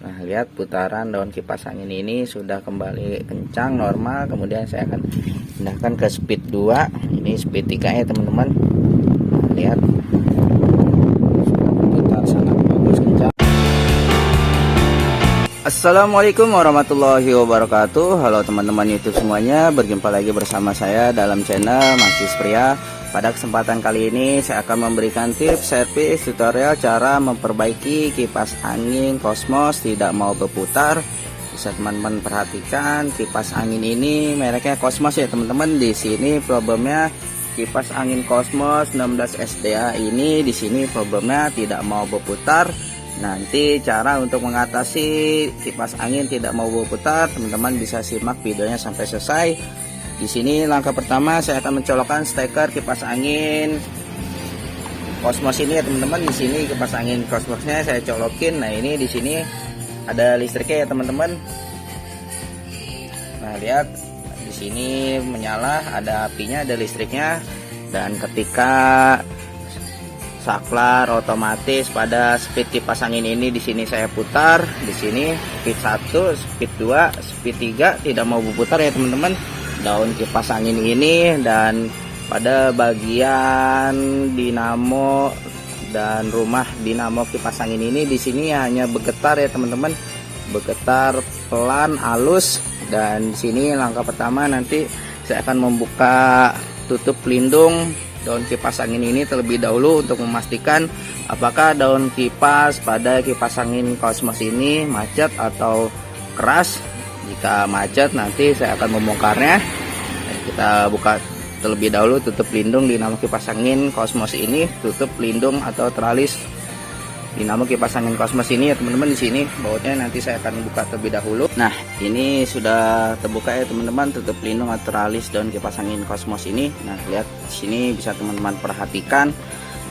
Nah, lihat putaran daun kipas angin ini sudah kembali kencang normal. Kemudian saya akan pindahkan ke speed 2. Ini speed 3 ya teman-teman. Nah, lihat sudah berputar sangat bagus kencang. Assalamualaikum warahmatullahi wabarakatuh. Halo teman-teman YouTube semuanya, berjumpa lagi bersama saya dalam channel Mas Pria. Pada kesempatan kali ini saya akan memberikan tips, servis, tutorial cara memperbaiki kipas angin Cosmos tidak mau berputar. Bisa teman-teman perhatikan kipas angin ini mereknya Cosmos ya teman-teman. Di sini problemnya kipas angin Cosmos 16 SDA ini di sini problemnya tidak mau berputar. Nanti cara untuk mengatasi kipas angin tidak mau berputar, teman-teman bisa simak videonya sampai selesai. Di sini langkah pertama saya akan mencolokkan steker kipas angin Cosmos ini ya teman-teman. Di sini kipas angin Cosmosnya saya colokin. Nah, ini di sini ada listriknya ya teman-teman. Nah, lihat di sini menyala, ada apinya, ada listriknya. Dan ketika saklar otomatis pada speed kipas angin ini di sini saya putar, di sini speed 1, speed 2, speed 3 tidak mau berputar ya teman-teman daun kipas angin ini. Dan pada bagian dinamo dan rumah dinamo kipas angin ini di sini hanya bergetar ya teman-teman, bergetar pelan halus. Dan di sini langkah pertama nanti saya akan membuka tutup pelindung daun kipas angin ini terlebih dahulu untuk memastikan apakah daun kipas pada kipas angin Cosmos ini macet atau keras. Jika macet nanti saya akan membongkarnya. Kita buka terlebih dahulu tutup pelindung dinamo kipas angin Cosmos ini, tutup pelindung atau teralis dinamo kipas angin Cosmos ini ya teman-teman. Di sini bautnya nanti saya akan buka terlebih dahulu. Nah, ini sudah terbuka ya teman-teman tutup pelindung atau teralis daun kipas angin Cosmos ini. Nah, lihat di sini bisa teman-teman perhatikan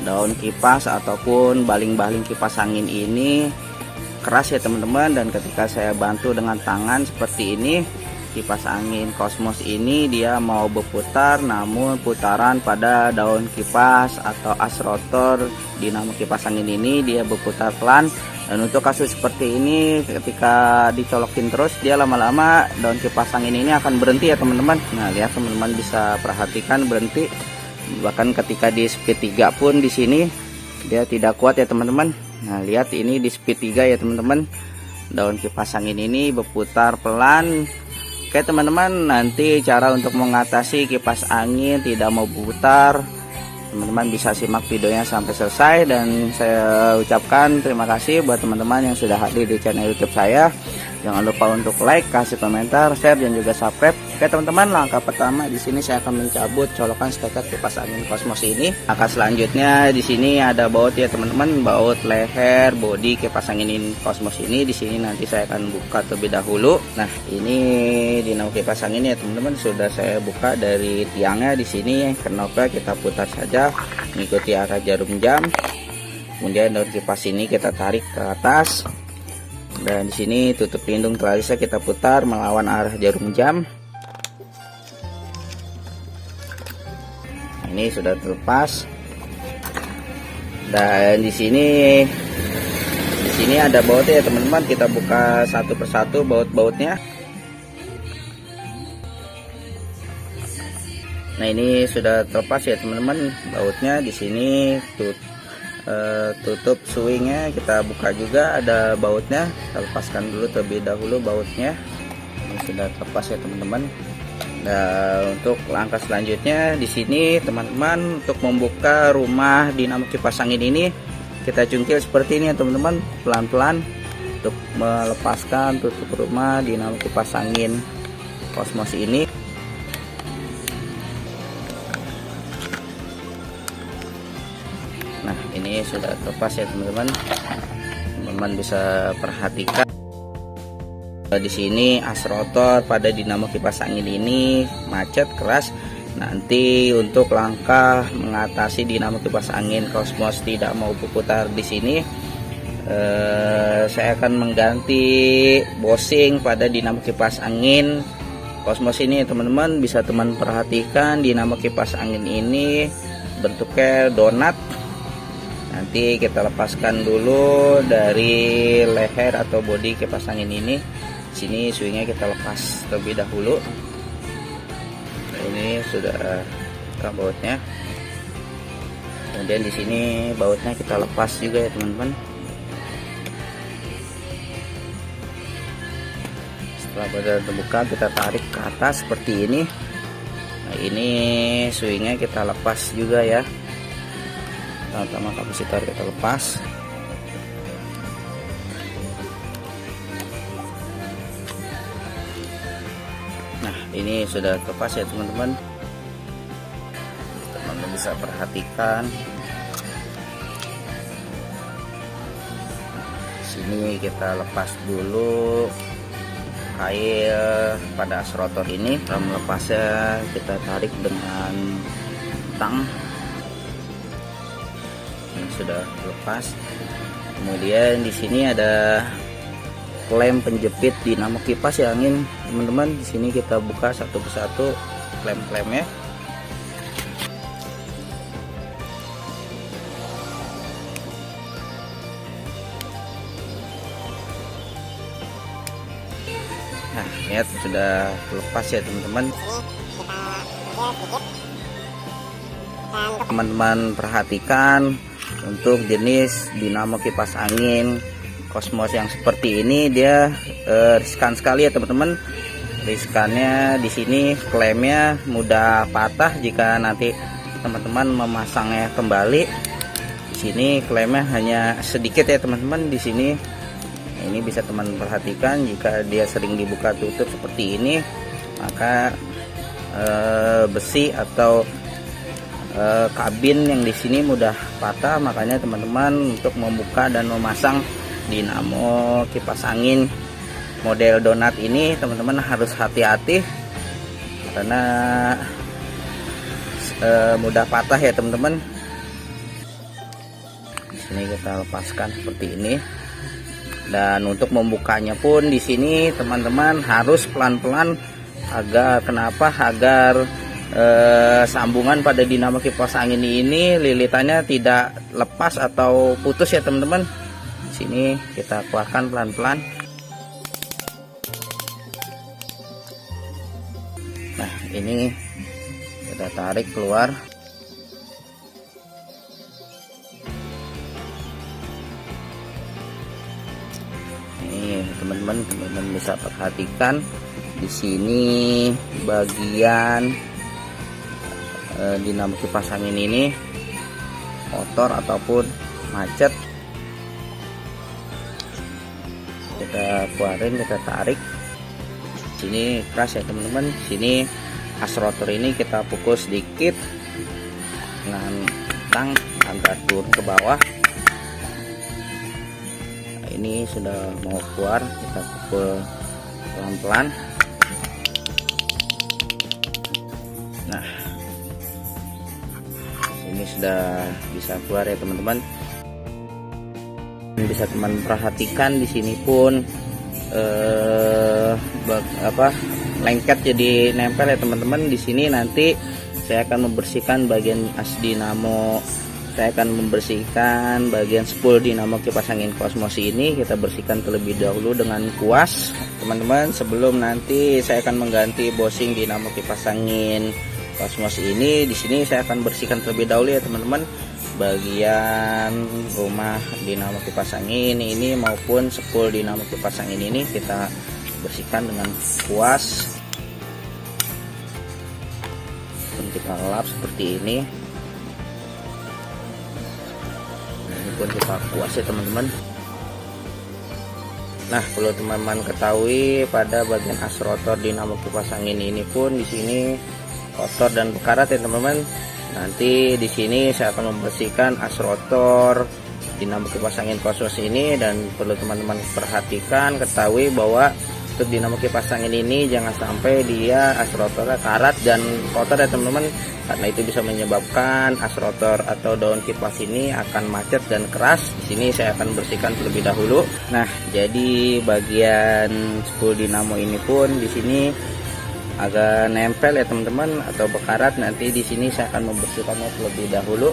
daun kipas ataupun baling-baling kipas angin ini keras ya teman-teman. Dan ketika saya bantu dengan tangan seperti ini, kipas angin Cosmos ini dia mau berputar, namun putaran pada daun kipas atau as rotor dinamo kipas angin ini dia berputar pelan. Dan untuk kasus seperti ini ketika dicolokin terus, dia lama-lama daun kipas angin ini akan berhenti ya teman-teman. Nah, lihat teman-teman bisa perhatikan berhenti. Bahkan ketika di speed 3 pun di sini dia tidak kuat ya teman-teman. Nah, lihat ini di speed 3 ya teman-teman, daun kipas angin ini berputar pelan. Oke teman-teman, nanti cara untuk mengatasi kipas angin tidak mau berputar, teman-teman bisa simak videonya sampai selesai. Dan saya ucapkan terima kasih buat teman-teman yang sudah hadir di channel YouTube saya. Jangan lupa untuk like, kasih komentar, share, dan juga subscribe. Oke teman-teman, langkah pertama di sini saya akan mencabut colokan steker kipas angin Cosmos ini. Langkah selanjutnya di sini ada baut ya teman-teman, baut leher bodi kipas angin Cosmos ini. Di sini nanti saya akan buka terlebih dahulu. Nah, ini dinamo kipas angin ya teman-teman, sudah saya buka dari tiangnya. Di sini knopnya kita putar saja mengikuti arah jarum jam. Kemudian daun kipas ini kita tarik ke atas. Dan di sini tutup pelindung teralisnya kita putar melawan arah jarum jam. Ini sudah terlepas. Dan di sini ada bautnya ya teman-teman. Kita buka satu persatu baut-bautnya. Nah, ini sudah terlepas ya teman-teman bautnya. Di sini tutup swingnya kita buka juga, ada bautnya. Kita lepaskan dulu terlebih dahulu bautnya. Ini sudah terlepas ya teman-teman. Nah, untuk langkah selanjutnya di sini teman-teman, untuk membuka rumah dinamo kipas angin ini kita cungkil seperti ini ya teman-teman, pelan-pelan untuk melepaskan tutup rumah dinamo kipas angin Cosmos ini. Nah, ini sudah terlepas ya teman-teman. Teman-teman bisa perhatikan di sini as rotor pada dinamo kipas angin ini macet keras. Nanti untuk langkah mengatasi dinamo kipas angin Cosmos tidak mau berputar di sini, saya akan mengganti bosing pada dinamo kipas angin Cosmos ini teman-teman. Bisa teman perhatikan dinamo kipas angin ini bentuknya donat. Nanti kita lepaskan dulu dari leher atau bodi kipas angin ini. Sini swingnya kita lepas terlebih dahulu. Nah, ini sudah buka bautnya. Kemudian di sini bautnya kita lepas juga ya teman-teman. Setelah baut terbuka, kita tarik ke atas seperti ini. Nah, ini swingnya kita lepas juga ya. Pertama kapasitor kita lepas. Nah, ini sudah terlepas ya teman-teman. Teman-teman bisa perhatikan. Sini kita lepas dulu kail pada as rotor ini. Setelah melepasnya, kita tarik dengan tang. Ini sudah lepas. Kemudian di sini ada klem penjepit dinamo kipas ya angin teman-teman. Di sini kita buka satu persatu klem-klemnya. Nah, lihat sudah lepas ya teman-teman. Teman-teman perhatikan untuk jenis dinamo kipas angin Cosmos yang seperti ini, dia riskan sekali ya teman-teman. Riskannya di sini klemnya mudah patah jika nanti teman-teman memasangnya kembali. Di sini klemnya hanya sedikit ya teman-teman di sini. Nah, ini bisa teman perhatikan jika dia sering dibuka tutup seperti ini, maka besi atau kabin yang di sini mudah patah. Makanya teman-teman untuk membuka dan memasang dinamo kipas angin model donat ini teman-teman harus hati-hati karena mudah patah ya teman-teman. Di sini kita lepaskan seperti ini. Dan untuk membukanya pun di sini teman-teman harus pelan-pelan. Agar sambungan pada dinamo kipas angin ini lilitannya tidak lepas atau putus ya teman-teman. Sini kita keluarkan pelan-pelan. Nah, ini kita tarik keluar. Ini teman-teman bisa perhatikan di sini bagian dinamo kipas angin ini kotor ataupun macet. Kita keluarin, kita tarik. Sini keras ya teman-teman. Sini as rotor ini kita pukul sedikit dengan tang agar turun ke bawah. Nah, ini sudah mau keluar, kita pukul pelan-pelan. Nah, ini sudah bisa keluar ya teman-teman. Bisa teman perhatikan di sini pun lengket jadi nempel ya teman-teman. Di sini nanti saya akan membersihkan bagian as dinamo. Saya akan membersihkan bagian spool dinamo kipas angin Cosmos ini. Kita bersihkan terlebih dahulu dengan kuas teman-teman, sebelum nanti saya akan mengganti bosing dinamo kipas angin Cosmos ini. Di sini saya akan bersihkan terlebih dahulu ya teman-teman, bagian rumah dinamo kipas angin ini maupun spool dinamo kipas angin ini kita bersihkan dengan kuas. Dan kita lap seperti ini. Ini pun kita kuas ya teman-teman. Nah, perlu teman-teman ketahui pada bagian as rotor dinamo kipas angin ini pun di sini kotor dan berkarat ya teman-teman. Nanti di sini saya akan membersihkan as rotor dinamo kipas angin Cosmos ini, dan perlu teman-teman perhatikan, ketahui bahwa untuk dinamo kipas angin ini jangan sampai dia as rotornya karat dan kotor ya teman-teman, karena itu bisa menyebabkan as rotor atau daun kipas ini akan macet dan keras. Di sini saya akan bersihkan terlebih dahulu. Nah, jadi bagian spool dinamo ini pun di sini agak nempel ya teman-teman atau berkarat. Nanti di sini saya akan membersihkannya terlebih dahulu.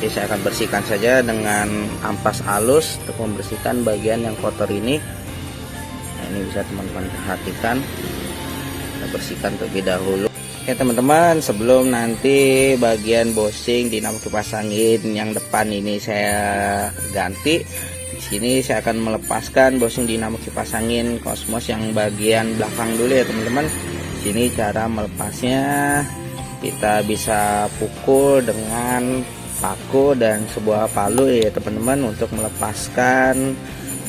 Nanti saya akan bersihkan saja dengan ampas halus untuk membersihkan bagian yang kotor ini. Nah, ini bisa teman-teman perhatikan, kita bersihkan terlebih dahulu. Oke teman-teman, sebelum nanti bagian bosing dinamo kipas angin yang depan ini saya ganti, di sini saya akan melepaskan bosing dinamo kipas angin Cosmos yang bagian belakang dulu ya teman-teman. Di sini cara melepasnya, kita bisa pukul dengan paku dan sebuah palu ya teman-teman untuk melepaskan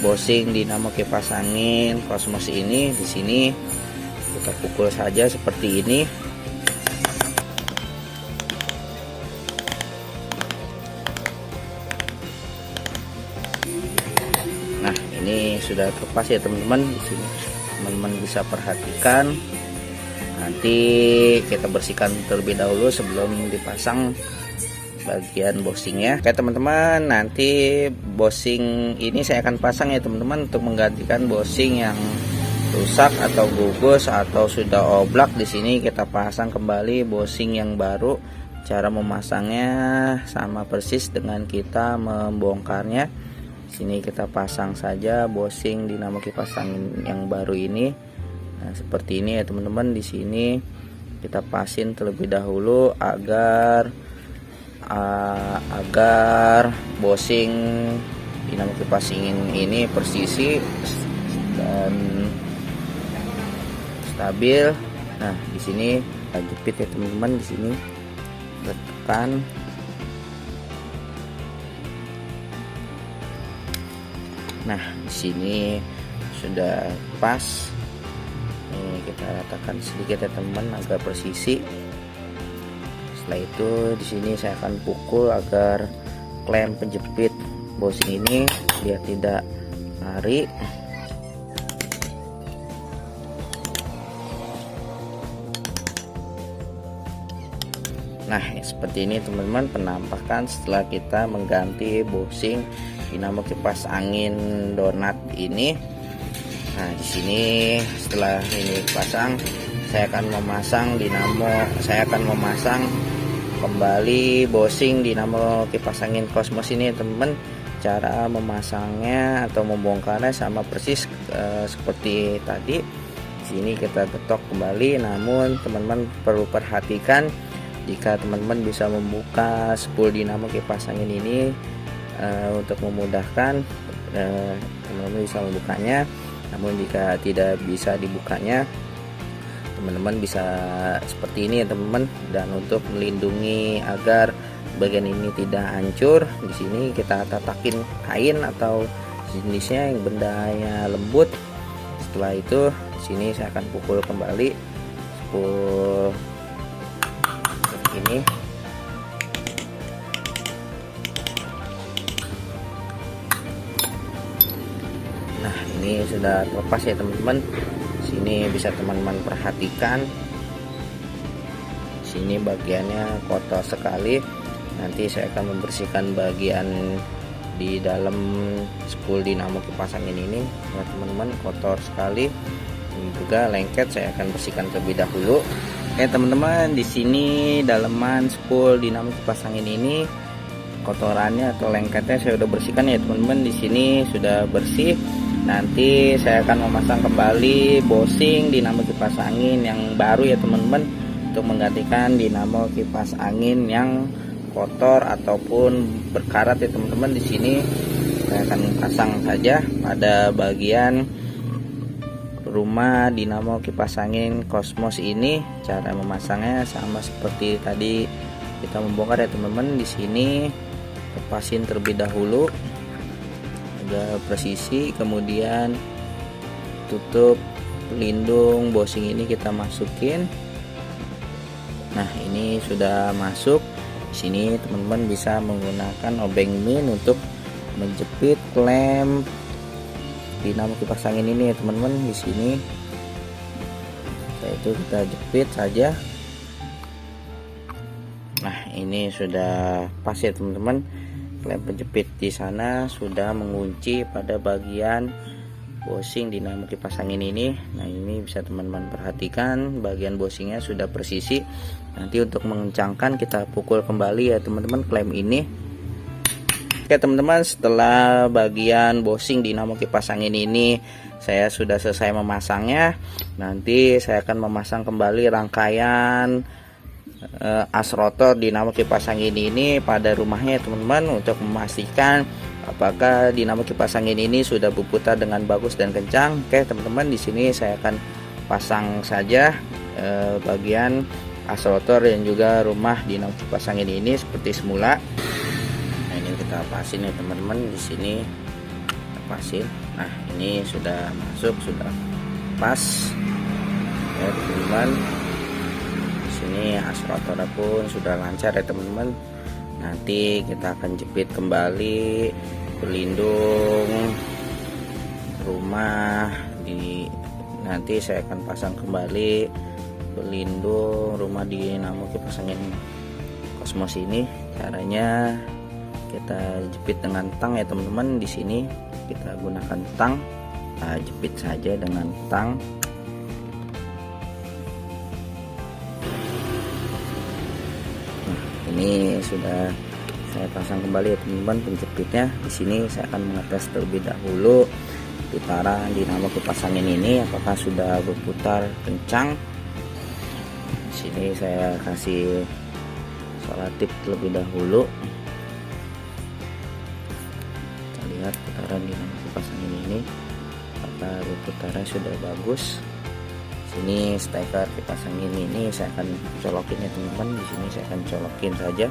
bosing dinamo kipas angin Cosmos ini. Di sini kita pukul saja seperti ini. Nah, ini sudah terlepas ya teman-teman. Di sini teman-teman bisa perhatikan. Nanti kita bersihkan terlebih dahulu sebelum dipasang bagian bosingnya. Oke teman-teman, nanti bosing ini saya akan pasang ya teman-teman untuk menggantikan bosing yang rusak atau gugus atau sudah oblak. Di sini kita pasang kembali bosing yang baru. Cara memasangnya sama persis dengan kita membongkarnya. Sini kita pasang saja bosing dinamo kipas angin yang baru ini. Nah, seperti ini ya teman-teman. Di sini kita pasin terlebih dahulu agar bosing dinamo kipas angin ini persisi dan stabil. Nah, di sini kita jepit ya teman-teman. Di sini tekan. Nah, di sini sudah pas. Ini kita ratakan sedikit ya teman, agar persisi. Setelah itu di sini saya akan pukul agar klem penjepit bosing ini biar tidak lari. Nah, seperti ini teman-teman penampakan setelah kita mengganti bosing dinamo kipas angin donat ini. Nah, di sini setelah ini pasang, saya akan memasang kembali bosing dinamo kipas angin Cosmos ini teman-teman. Cara memasangnya atau membongkarnya sama persis seperti tadi. Di sini kita getok kembali, namun teman-teman perlu perhatikan jika teman-teman bisa membuka spool dinamo kipas angin ini untuk memudahkan, teman-teman bisa membukanya. Namun jika tidak bisa dibukanya, teman-teman bisa seperti ini ya teman-teman. Dan untuk melindungi agar bagian ini tidak hancur, di sini kita tatakin kain atau jenisnya yang bendanya lembut. Setelah itu di sini saya akan pukul kembali spool ini. Nah, ini sudah terlepas ya teman-teman. Sini bisa teman-teman perhatikan. Sini bagiannya kotor sekali. Nanti saya akan membersihkan bagian di dalam spool dinamo kipas angin ini ya teman-teman, kotor sekali. Ini juga lengket, saya akan bersihkan terlebih dahulu. Oke teman-teman, di sini daleman spool dinamo kipas angin ini kotorannya atau lengketnya saya udah bersihkan ya teman-teman. Di sini sudah bersih. Nanti saya akan memasang kembali bosing dinamo kipas angin yang baru ya teman-teman, untuk menggantikan dinamo kipas angin yang kotor ataupun berkarat ya teman-teman. Di sini saya akan pasang saja pada bagian rumah dinamo kipas angin Cosmos ini. Cara memasangnya sama seperti tadi kita membongkar ya teman-teman. Di sini lepasin terlebih dahulu agar presisi, kemudian tutup pelindung bosing ini kita masukin. Nah, ini sudah masuk. Di sini teman-teman bisa menggunakan obeng min untuk menjepit klem dinamo kipas angin ini ya teman-teman. Di sini itu kita jepit saja. Nah, ini sudah pas ya teman-teman. Klem penjepit di sana sudah mengunci pada bagian bosing dinamo kipas angin ini. Nah, ini bisa teman-teman perhatikan bagian bosingnya sudah presisi. Nanti untuk mengencangkan kita pukul kembali ya teman-teman klem ini. Oke teman-teman, setelah bagian bosing dinamo kipas angin ini saya sudah selesai memasangnya. Nanti saya akan memasang kembali rangkaian as rotor dinamo kipas angin ini pada rumahnya teman-teman, untuk memastikan apakah dinamo kipas angin ini sudah berputar dengan bagus dan kencang. Oke teman-teman, di sini saya akan pasang saja bagian as rotor dan juga rumah dinamo kipas angin ini seperti semula. Nah, ini kita pasin ya teman-teman, di sini kita pasin. Nah, ini sudah masuk, sudah pas ya teman-teman. Di sini as rotor pun sudah lancar ya teman-teman. Nanti kita akan jepit kembali pelindung rumah nanti saya akan pasang kembali pelindung rumah dinamo kipas angin Cosmos ini. Caranya kita jepit dengan tang ya teman-teman. Di sini kita gunakan tang, kita jepit saja dengan tang. Nah, ini sudah saya pasang kembali ya teman-teman penjepitnya. Di sini saya akan mengetes terlebih dahulu putaran dinamo kipas angin ini apakah sudah berputar kencang. Di sini saya kasih solatif terlebih dahulu. Kita lihat putaran dinamo kipas angin ini apakah berputarnya sudah bagus. Sini steker kipas angin ini saya akan colokin ya teman-teman. Di sini saya akan colokin saja.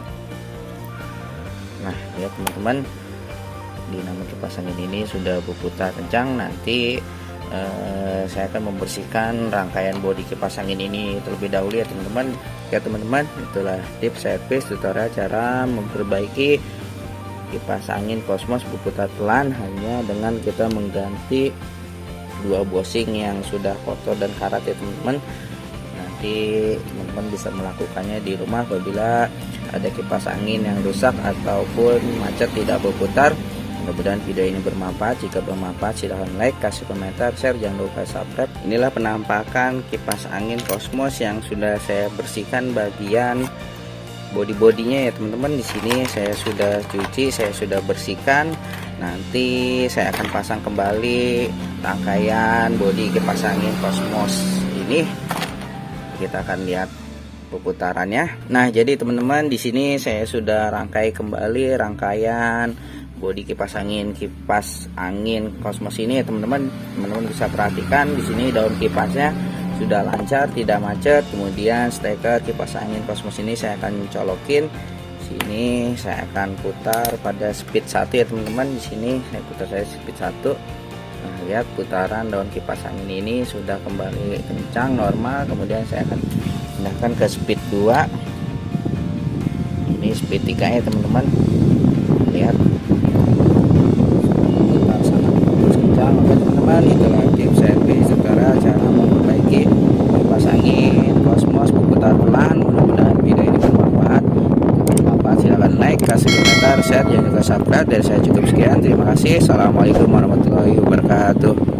Nah, lihat teman-teman, dinamo kipas angin ini sudah berputar kencang. Nanti saya akan membersihkan rangkaian bodi kipas angin ini terlebih dahulu ya teman-teman. Ya teman-teman, itulah tips servis tutorial cara memperbaiki kipas angin Cosmos berputar pelan hanya dengan kita mengganti dua bosing yang sudah kotor dan karat ya teman-teman. Nanti teman-teman bisa melakukannya di rumah apabila ada kipas angin yang rusak ataupun macet tidak berputar. Mudah-mudahan video ini bermanfaat. Jika bermanfaat silahkan like, kasih komentar, share, jangan lupa subscribe. Inilah penampakan kipas angin Cosmos yang sudah saya bersihkan bagian bodi-bodinya ya teman-teman. Di sini saya sudah cuci, saya sudah bersihkan. Nanti saya akan pasang kembali rangkaian bodi kipas angin Cosmos ini. Kita akan lihat perputarannya. Nah, jadi teman-teman, di sini saya sudah rangkai kembali rangkaian bodi kipas angin Cosmos ini ya teman-teman. Teman-teman bisa perhatikan di sini daun kipasnya sudah lancar, tidak macet. Kemudian steker kipas angin Cosmos ini saya akan colokin. Sini saya akan putar pada speed 1 ya teman-teman. Di sini saya putar saya speed 1. Nah, lihat putaran daun kipas angin ini sudah kembali kencang normal. Kemudian saya akan pindahkan ke speed 2. Ini speed 3 ya teman-teman. Lihat putar sangat bagus kencang. Oke teman-teman, itulah tips servis tutorial cara memperbaiki kipas angin Cosmos berputar pelan. Mudah-mudahan video ini bermanfaat. Silahkan like, kasih komentar, share, jangan lupa subscribe. Dari saya cukup sekian, terima kasih. Assalamualaikum warahmatullahi wabarakatuh.